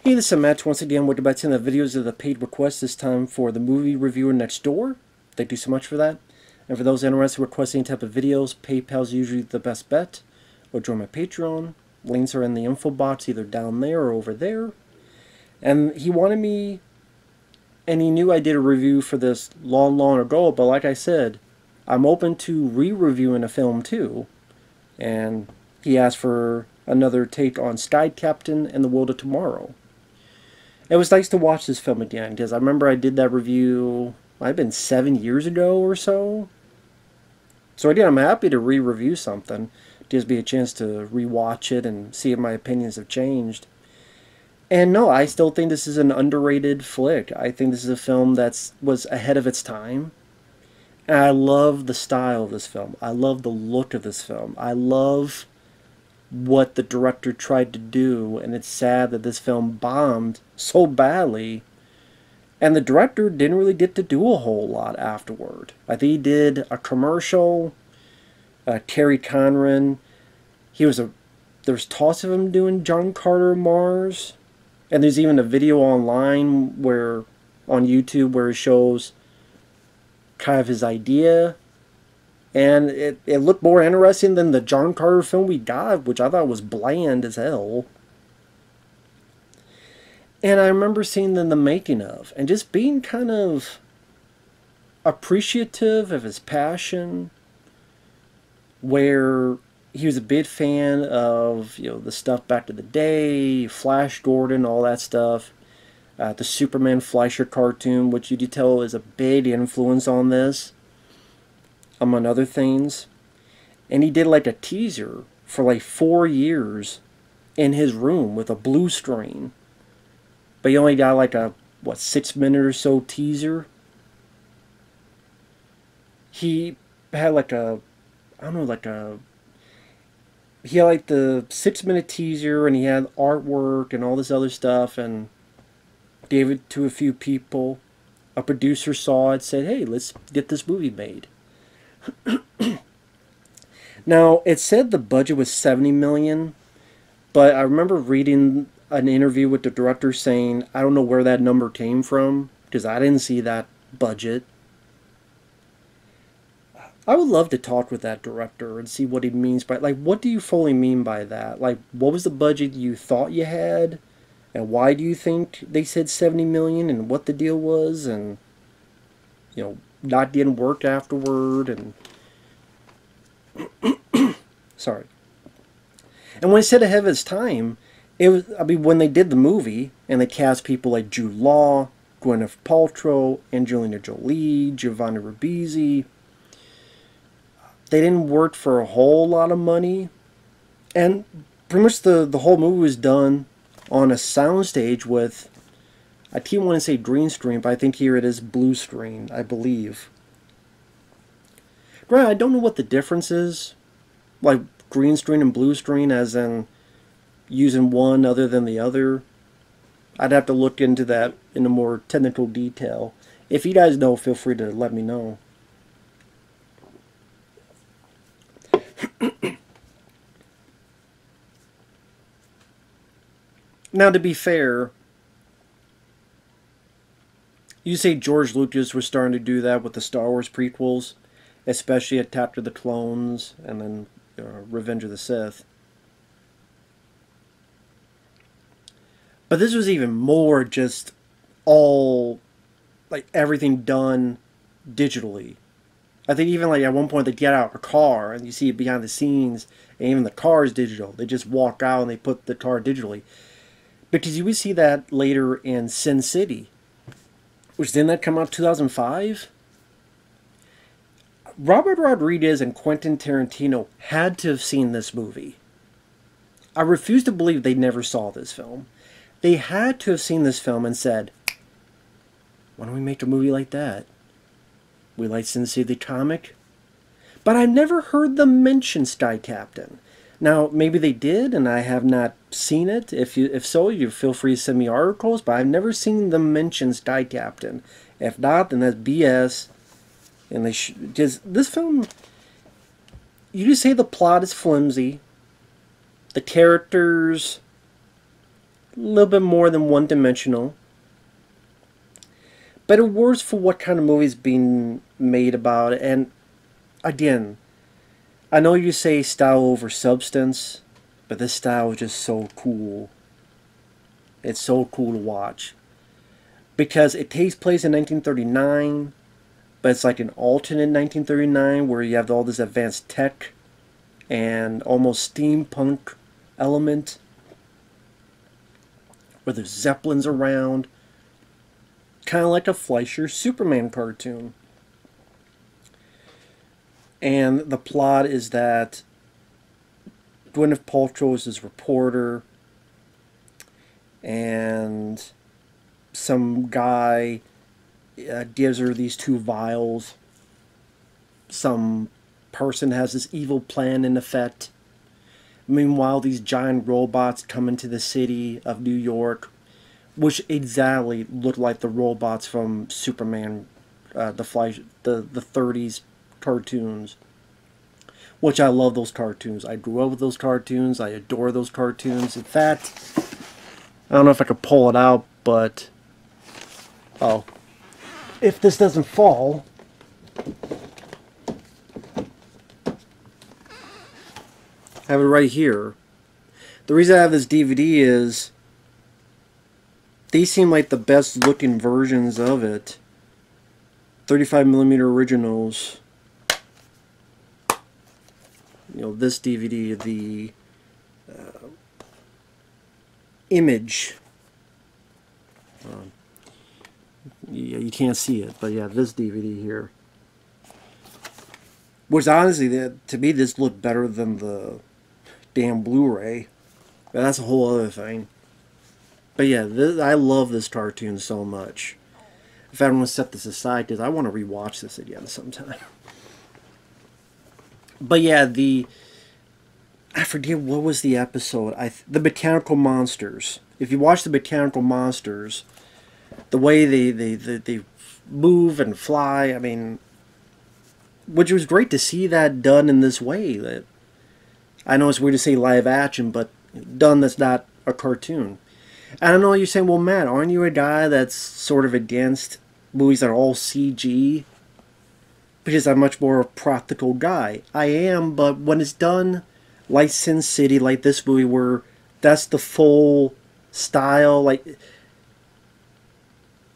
Hey, this is Matt. Once again, we're about to send the videos of the paid requests, this time for the movie reviewer next door. Thank you so much for that. And for those interested in requesting any type of videos, PayPal is usually the best bet. Or join my Patreon. Links are in the info box, either down there or over there. And he wanted me, and he knew I did a review for this long ago, but like I said, I'm open to re-reviewing a film too. And he asked for another take on Sky Captain and the World of Tomorrow. It was nice to watch this film again, because I remember I did that review, might have been 7 years ago or so. So again, I'm happy to re-review something. It gives me a chance to re-watch it and see if my opinions have changed. And no, I still think this is an underrated flick. I think this is a film that was ahead of its time. And I love the style of this film. I love the look of this film. I love what the director tried to do, and it's sad that this film bombed so badly, and the director didn't really get to do a whole lot afterward. I think he did a commercial. Kerry Conran, there's talks of him doing John Carter Mars, and there's even a video online on YouTube where it shows kind of his idea. And it looked more interesting than the John Carter film we got, which I thought was bland as hell. And I remember seeing the making of, and just being kind of appreciative of his passion, where he was a big fan of, the stuff back to the day, Flash Gordon, all that stuff. The Superman Fleischer cartoon, which you could tell is a big influence on this, among other things. And he did like a teaser for like 4 years in his room with a blue screen. But he only got like a, 6-minute or so teaser. He had like a, he had like the 6-minute teaser, and he had artwork and all this other stuff, and gave it to a few people. A producer saw it, said, hey, let's get this movie made. Now, it said the budget was $70 million, but I remember reading an interview with the director saying, I don't know where that number came from, because I didn't see that budget. I would love to talk with that director and see what he means by, like, what do you fully mean by that? Like, what was the budget you thought you had, and why do you think they said $70 million, and what the deal was, and, not getting work afterward, and sorry. And when I said ahead of its time, it was, when they did the movie, and they cast people like Jude Law, Gwyneth Paltrow, Angelina Jolie, Giovanni Ribisi, they didn't work for a whole lot of money, and pretty much the whole movie was done on a soundstage with, I keep wanting to say green screen, but I think here it is blue screen, I believe. Right, I don't know what the difference is, like green screen and blue screen, as in using one other than the other. I'd have to look into that in a more technical detail. If you guys know, feel free to let me know. Now, to be fair, you say George Lucas was starting to do that with the Star Wars prequels, especially Attack of the Clones and then Revenge of the Sith. But this was even more just all, like, everything done digitally. I think even like at one point they get out of a car and you see it behind the scenes, and even the car is digital. They just walk out and they put the car digitally. Because you would see that later in Sin City, which didn't that come out 2005? Robert Rodriguez and Quentin Tarantino had to have seen this movie. I refuse to believe they never saw this film. They had to have seen this film and said, why don't we make a movie like that? We like Sin City the comic. But I never heard them mention Sky Captain. Now, maybe they did, and I have not seen it. If so, you feel free to send me articles, but I've never seen them mention Sky Captain. If not, then that's BS. And they just this film, you just say the plot is flimsy. The characters little bit more than one-dimensional. But it works for what kind of movie is being made about it. And again, I know you say style over substance, but this style is just so cool. It's so cool to watch. Because it takes place in 1939, but it's like an alternate 1939 where you have all this advanced tech and almost steampunk element. Where there's Zeppelins around. Kind of like a Fleischer Superman cartoon. And the plot is that Gwyneth Paltrow is this reporter, and some guy gives her these 2 vials. Some person has this evil plan in effect. Meanwhile, these giant robots come into the city of New York, which exactly look like the robots from Superman, the 30s cartoons. Which I love those cartoons. I grew up with those cartoons. I adore those cartoons. In fact, I don't know if I could pull it out, but oh, if this doesn't fall, I have it right here. The reason I have this DVD is these seem like the best looking versions of it. 35mm originals. You know, this DVD, the Image. Yeah, you can't see it, but yeah, this DVD here. Which honestly, to me, this looked better than the damn Blu-ray. But that's a whole other thing. But yeah, I love this cartoon so much. In fact, I'm going to set this aside because I want to rewatch this again sometime. But yeah, I forget what was the episode. The Botanical Monsters. If you watch the Botanical Monsters, the way they move and fly, I mean, which was great to see that done in this way. That I know it's weird to say live action, but done that's not a cartoon. And I know you're saying, well, Matt, aren't you a guy that's sort of against movies that are all CG? Because I'm much more a practical guy. I am, but when it's done like Sin City, like this movie, where that's the full style, like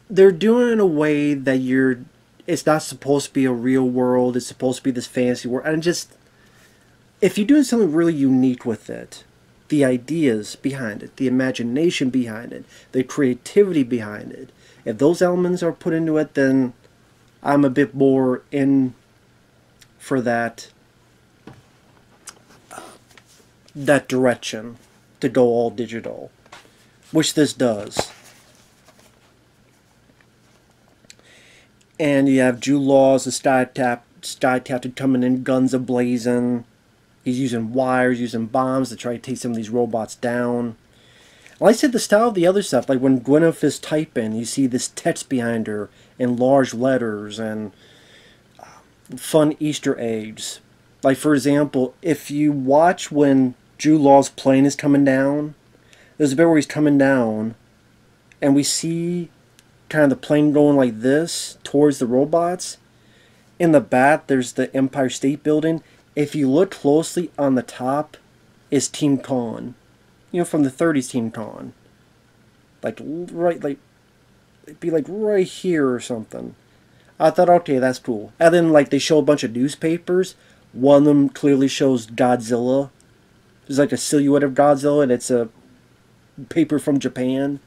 they're doing it in a way that it's not supposed to be a real world, it's supposed to be this fantasy world. And just, if you're doing something really unique with it, the ideas behind it, the imagination behind it, the creativity behind it, if those elements are put into it, then I'm a bit more in for that direction, to go all digital, which this does. And you have Jude Law as the Sky Captain coming in, guns a-blazing. He's using wires, using bombs to try to take some of these robots down. Like I said, the style of the other stuff, like when Gwyneth is typing, you see this text behind her in large letters and fun Easter eggs. Like, for example, if you watch when Jude Law's plane is coming down, there's a bit where he's coming down, and we see kind of the plane going like this towards the robots. In the back, there's the Empire State Building. If you look closely on the top, is Team Con. You know, from the 30s Team Con. Like, right, like, it'd be like right here or something. I thought, okay, that's cool. And then, like, they show a bunch of newspapers. One of them clearly shows Godzilla. There's like a silhouette of Godzilla, and it's a paper from Japan.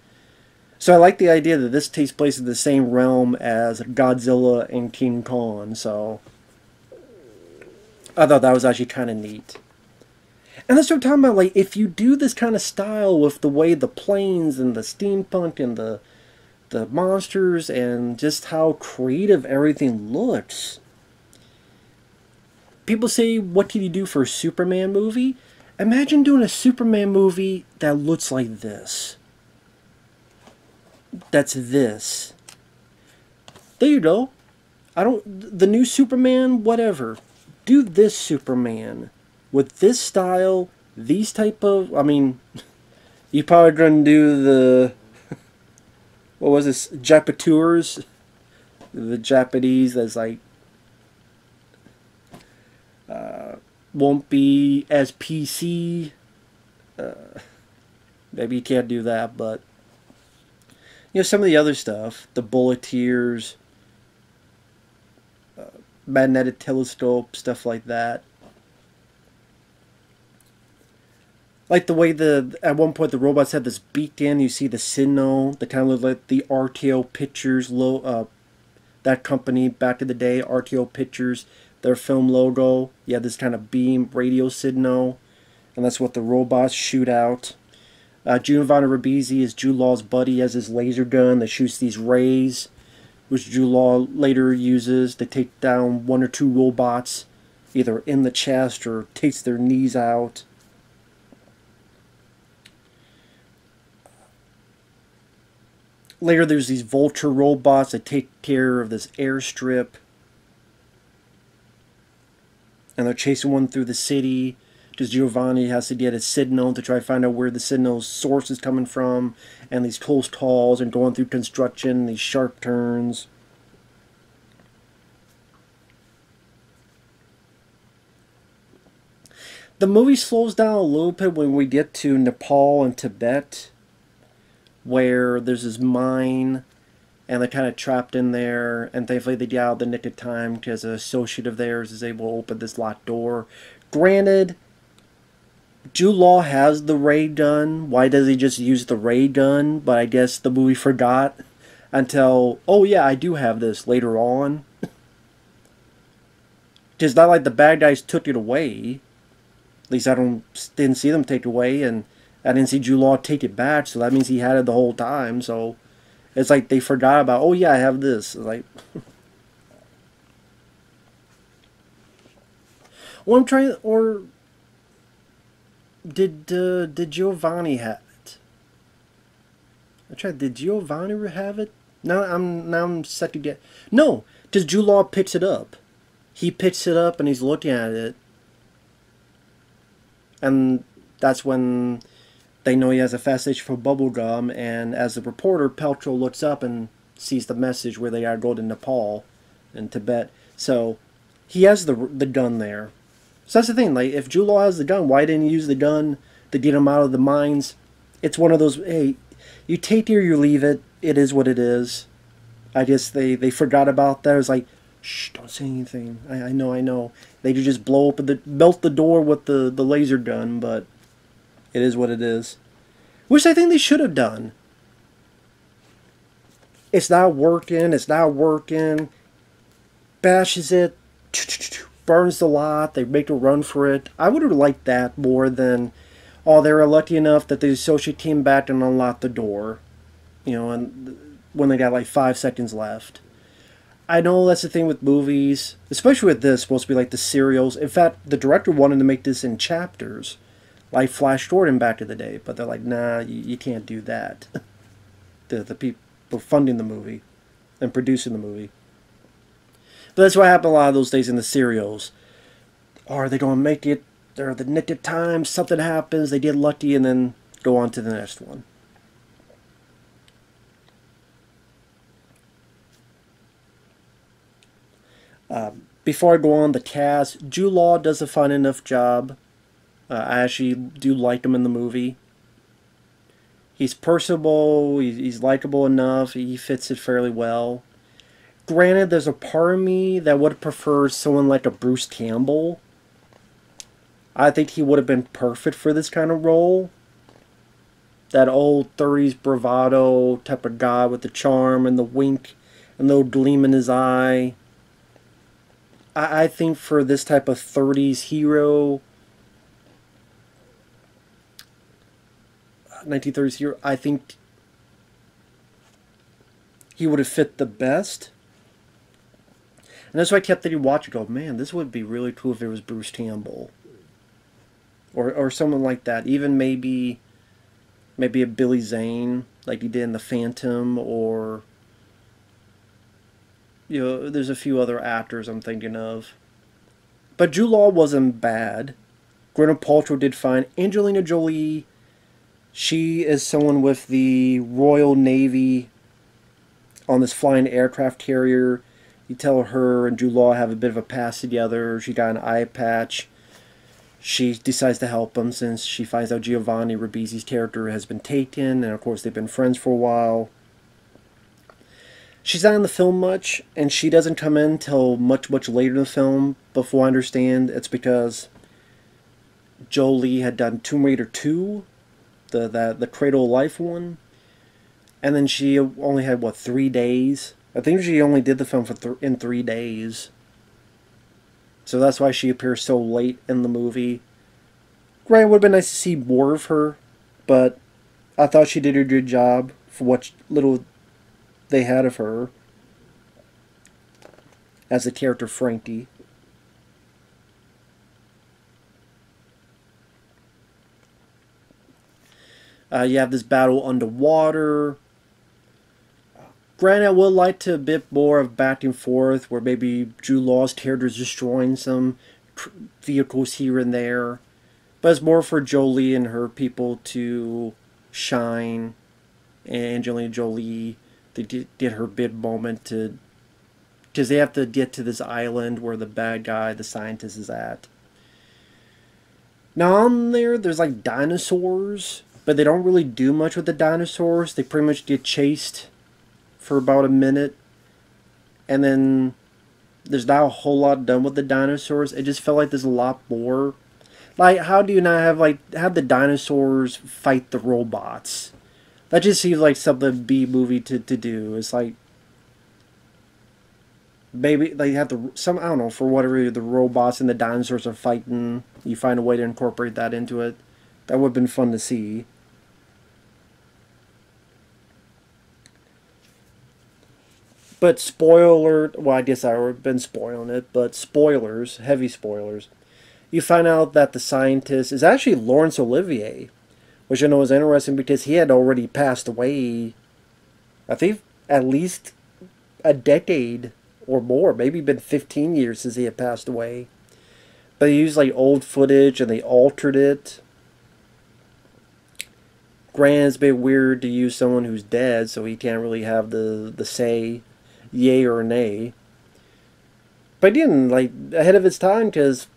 So I like the idea that this takes place in the same realm as Godzilla and King Kong, so I thought that was actually kind of neat. And that's what I'm talking about, like, if you do this kind of style with the way the planes and the steampunk and the monsters and just how creative everything looks. People say, what can you do for a Superman movie? Imagine doing a Superman movie that looks like this. That's this. There you go. The new Superman, whatever. Do this Superman with this style, these type of, I mean, You probably gonna do the, what was this, Japatours? The Japanese that's like, won't be as PC. Maybe you can't do that, but some of the other stuff, the bulleteers, magnetic telescope, stuff like that. Like the way at one point the robots have this beacon. You see the signal, the kind of look like the RTO Pictures that company back in the day, RTO Pictures, their film logo. Yeah, this kind of beam radio signal, and that's what the robots shoot out. Giovanni Ribisi is Jude Law's buddy. He has his laser gun that shoots these rays, which Jude Law later uses to take down one or two robots, either in the chest or takes their knees out. Later, there's these vulture robots that take care of this airstrip. And they're chasing one through the city. Because Giovanni has to get a signal to try to find out where the signal's source is coming from. And these close calls and going through construction, these sharp turns. The movie slows down a little bit when we get to Nepal and Tibet, where there's this mine and they're kind of trapped in there, and thankfully they get out of the nick of time because an associate of theirs is able to open this locked door. Granted, Jude Law has the ray gun. Why does he just use the ray gun? But I guess the movie forgot until, oh yeah, I do have this later on. It's not like the bad guys took it away. At least I didn't see them take it away, and I didn't see Jude Law take it back, so that means he had it the whole time. So it's like they forgot about, oh yeah, I have this. It's like, well, I'm trying, or did Giovanni have it? I tried. Did Giovanni have it? Now I'm second guess. No, because Jude Law picks it up. He picks it up and he's looking at it, and that's when they know he has a fascination for bubblegum, and as the reporter, Paltrow looks up and sees the message where they gotta go to Nepal and Tibet. So he has the gun there. So that's the thing, like, if Jude Law has the gun, why didn't he use the gun to get him out of the mines? It's one of those, hey, you take it or you leave it. It is what it is. I guess they forgot about that. It was like, shh, don't say anything. I know. They could just blow open melt the door with the laser gun, but it is what it is. Which I think they should have done. It's not working. Bashes it. Burns the lot. They make a run for it. I would have liked that more than, oh, they were lucky enough that the associate came back and unlocked the door. And when they got like 5 seconds left. I know that's the thing with movies, especially with this, supposed to be like the serials. In fact, the director wanted to make this in chapters, like Flash Gordon back in the day, but they're like, nah, you can't do that. the people funding the movie and producing the movie. But that's what happened a lot of those days in the serials. Are they going to make it? They're the nick of time, something happens, they get lucky, and then go on to the next one. Before I go on, the cast, Jude Law does a fine enough job. I actually do like him in the movie. He's personable, he's likable enough, he fits it fairly well. Granted, there's a part of me that would prefer someone like a Bruce Campbell. I think he would have been perfect for this kind of role. That old 30s bravado type of guy with the charm and the wink and the little gleam in his eye. I think for this type of 30s hero, 1930s hero, I think he would have fit the best. And that's why I kept thinking, watch and go, man, this would be really cool if it was Bruce Campbell. Or someone like that. Even maybe a Billy Zane, like he did in The Phantom, or there's a few other actors I'm thinking of. But Jude Law wasn't bad. Gwyneth Paltrow did fine. Angelina Jolie, She is someone with the Royal Navy on this flying aircraft carrier. You tell her and Jude Law have a bit of a past together. She got an eye patch. She decides to help him since she finds out Giovanni Ribisi's character has been taken, and of course they've been friends for a while. She's not in the film much, and she doesn't come in till much later in the film. Before I understand, it's because Jolie had done Tomb Raider 2, the Cradle of Life one, and then she only had, what, 3 days? I think she only did the film in 3 days. So that's why she appears so late in the movie. Granted, it would have been nice to see more of her, but I thought she did a good job for what little they had of her as the character Frankie. You have this battle underwater. Granted, I would like to a bit more of back and forth, where maybe Jude Law's character is destroying some vehicles here and there. But it's more for Jolie and her people to shine. And Angelina Jolie, they did her big moment to... because they have to get to this island where the bad guy, the scientist, is at. Now on there's like dinosaurs, but they don't really do much with the dinosaurs. They pretty much get chased for about a minute, and then there's not a whole lot done with the dinosaurs. It just felt like there's a lot more. Like, how do you not have the dinosaurs fight the robots? That just seems like something B-movie to do. It's like, maybe they have I don't know, for whatever the robots and the dinosaurs are fighting, you find a way to incorporate that into it. That would have been fun to see. But spoiler, well, I guess I've been spoiling it, but spoilers, heavy spoilers. You find out that the scientist is actually Laurence Olivier, which I know is interesting because he had already passed away, I think, at least a decade or more, maybe been 15 years since he had passed away. But they used like old footage and they altered it. Granted, it's a bit weird to use someone who's dead, so he can't really have the say, yay or nay. But he didn't, like, ahead of its time, because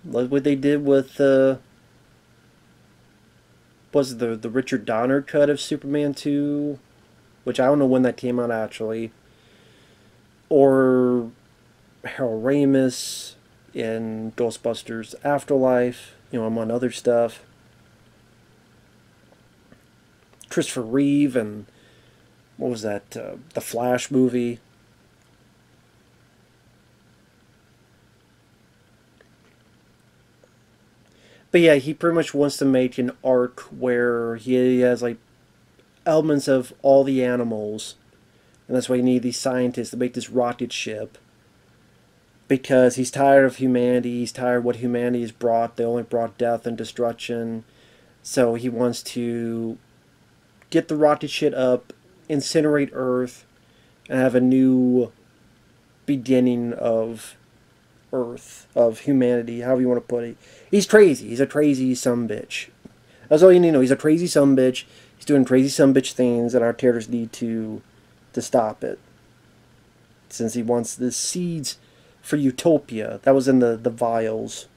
like what they did with was the Richard Donner cut of Superman 2, which I don't know when that came out actually, or Harold Ramis in Ghostbusters Afterlife, you know, among other stuff. Christopher Reeve and what was that, the Flash movie. But yeah, he pretty much wants to make an arc where he has like elements of all the animals, and that's why you need these scientists to make this rocket ship. Because he's tired of humanity, he's tired of what humanity has brought. They only brought death and destruction. So he wants to get the rocket ship up, incinerate Earth, and have a new beginning of Earth, of humanity, however you want to put it. He's crazy. He's a crazy sumbitch. That's all you need to know. He's a crazy sumbitch. He's doing crazy sumbitch things, and our characters need to stop it. Since he wants the seeds for utopia. That was in the vials.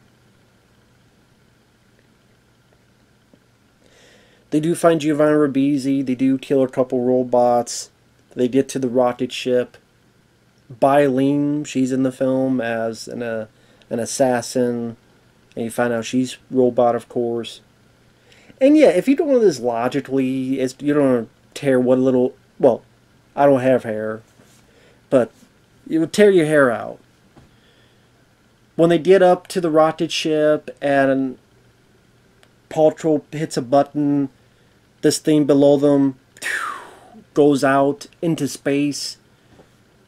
They do find Giovanni Ribisi. They do kill a couple robots. They get to the rocket ship. Bylene, she's in the film as an assassin. And you find out she's robot, of course. And yeah, if you don't know this logically, you don't tear what little... Well, I don't have hair. But you would tear your hair out. When they get up to the rocket ship and Paltrow hits a button, this thing below them goes out into space.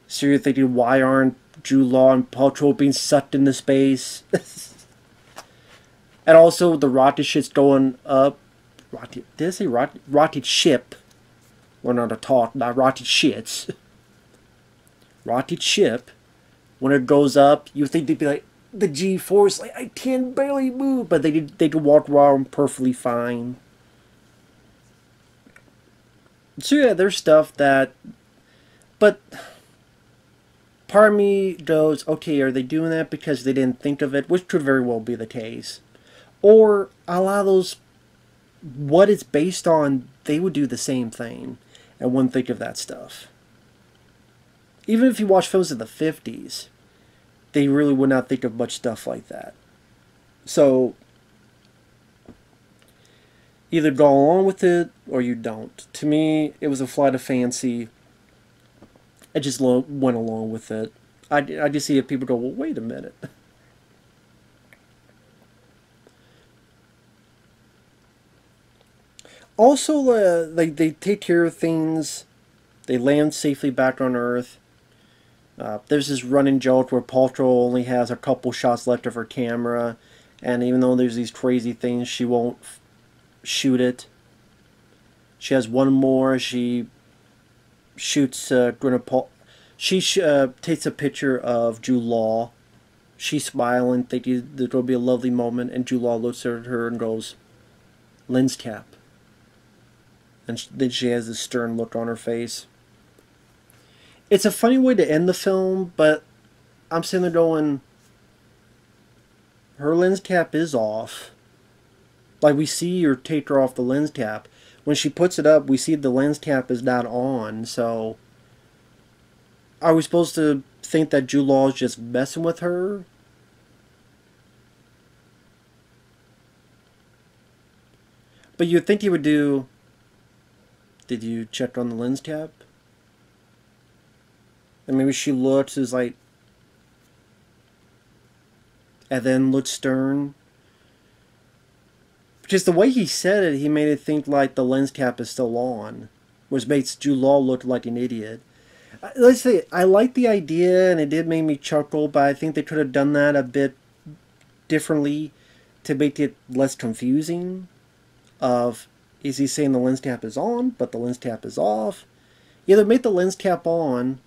So you're thinking, why aren't Jude Law and Paltrow being sucked into space? And also the rocket ship's going up. Did I say rocket ship? Learn how to talk, not rocket shits. Rocket ship. When it goes up, you think they'd be like, the G-force, like, I can barely move. But they could walk around perfectly fine. So yeah, there's stuff that, but part of me goes, okay, are they doing that because they didn't think of it, which could very well be the case, or a lot of those, what it's based on, they would do the same thing and wouldn't think of that stuff. Even if you watch films of the 50s, they really would not think of much stuff like that. So either go along with it or you don't. To me, it was a flight of fancy. I just went along with it. I just see if people go, well, wait a minute. Also, they take care of things. They land safely back on Earth. There's this running joke where Paltrow only has a couple shots left of her camera, and even though there's these crazy things, she won't shoot it. She has one more. She shoots Gwyneth Paltrow. She takes a picture of Jude Law. She's smiling, thinking there's going to be a lovely moment, and Jude Law looks at her and goes, "Lens cap." And then she has this stern look on her face. It's a funny way to end the film, but I'm sitting there going, her lens cap is off. Like, we see her take her off the lens cap. When she puts it up, we see the lens cap is not on, so are we supposed to think that Jude Law is just messing with her? But you'd think he would do, did you check on the lens cap? And maybe she looks as like, and then looks stern. Because the way he said it, he made it think like the lens cap is still on, which makes Jude Law look like an idiot. Let's say, I like the idea, and it did make me chuckle, but I think they could have done that a bit differently to make it less confusing. Of, is he saying the lens cap is on, but the lens cap is off? Either make the lens cap on,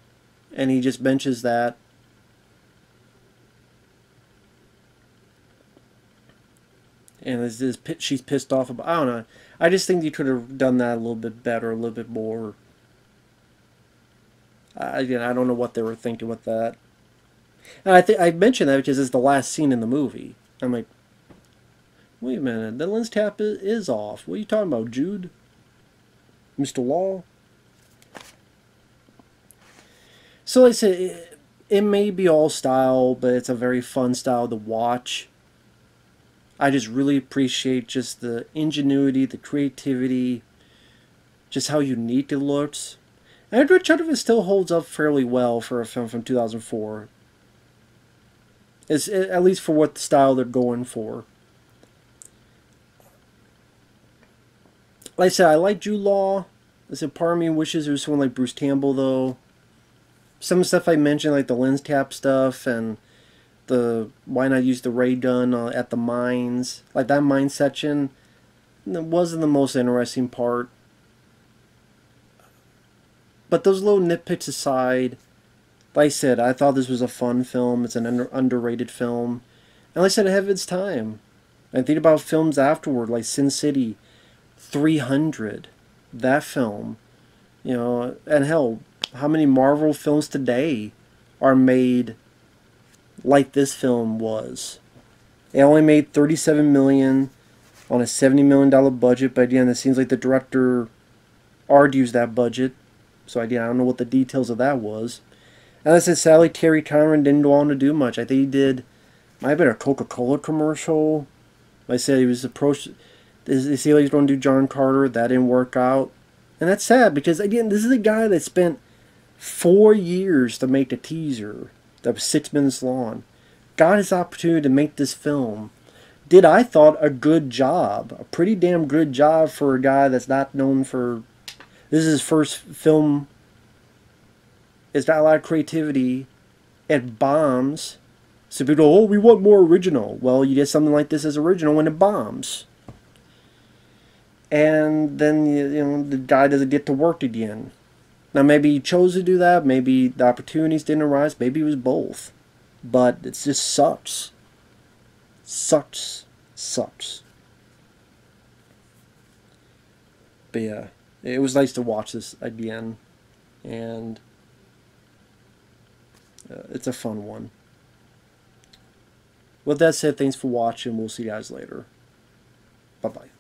and he just mentions that, and she's pissed off about, I don't know. I just think you could have done that a little bit better, a little bit more. Again, I don't know what they were thinking with that. And I mentioned that because it's the last scene in the movie. I'm like, wait a minute, the lens cap is off. What are you talking about, Jude? Mr. Law? So like I said, it may be all style, but it's a very fun style to watch. I just really appreciate just the ingenuity, the creativity, just how unique it looks. And a good chunk of it still holds up fairly well for a film from 2004. It's, at least for what style they're going for. Like I said, I like Jude Law. I said, part of me wishes there was someone like Bruce Campbell, though. Some of the stuff I mentioned, like the lens cap stuff, and the why not use the ray gun at the mines. Like that mine section, that wasn't the most interesting part. But those little nitpicks aside, like I said, I thought this was a fun film. It's an underrated film. And like I said, it had its time. And think about films afterward, like Sin City, 300, that film. You know, and hell, how many Marvel films today are made like this film was? It only made $37 million on a $70 million budget, but again, it seems like the director argues that budget. So again, I don't know what the details of that was. And I said, sadly, Kerry Conran didn't go on to do much. I think he did, might have been a Coca-Cola commercial. Like I said, he was approached, they say he was going to do John Carter. That didn't work out. And that's sad, because again, this is a guy that spent 4 years to make a teaser that was 6 minutes long. Got his opportunity to make this film. Did, I thought, a good job. A pretty damn good job for a guy that's not known for... This is his first film. It's got a lot of creativity. It bombs. So people go, oh, we want more original. Well, you get something like this as original when it bombs. And then, you know, the guy doesn't get to work again. Now, maybe he chose to do that. Maybe the opportunities didn't arise. Maybe it was both. But it just sucks. Sucks. Sucks. But yeah, it was nice to watch this again, and it's a fun one. With that said, thanks for watching. We'll see you guys later. Bye-bye.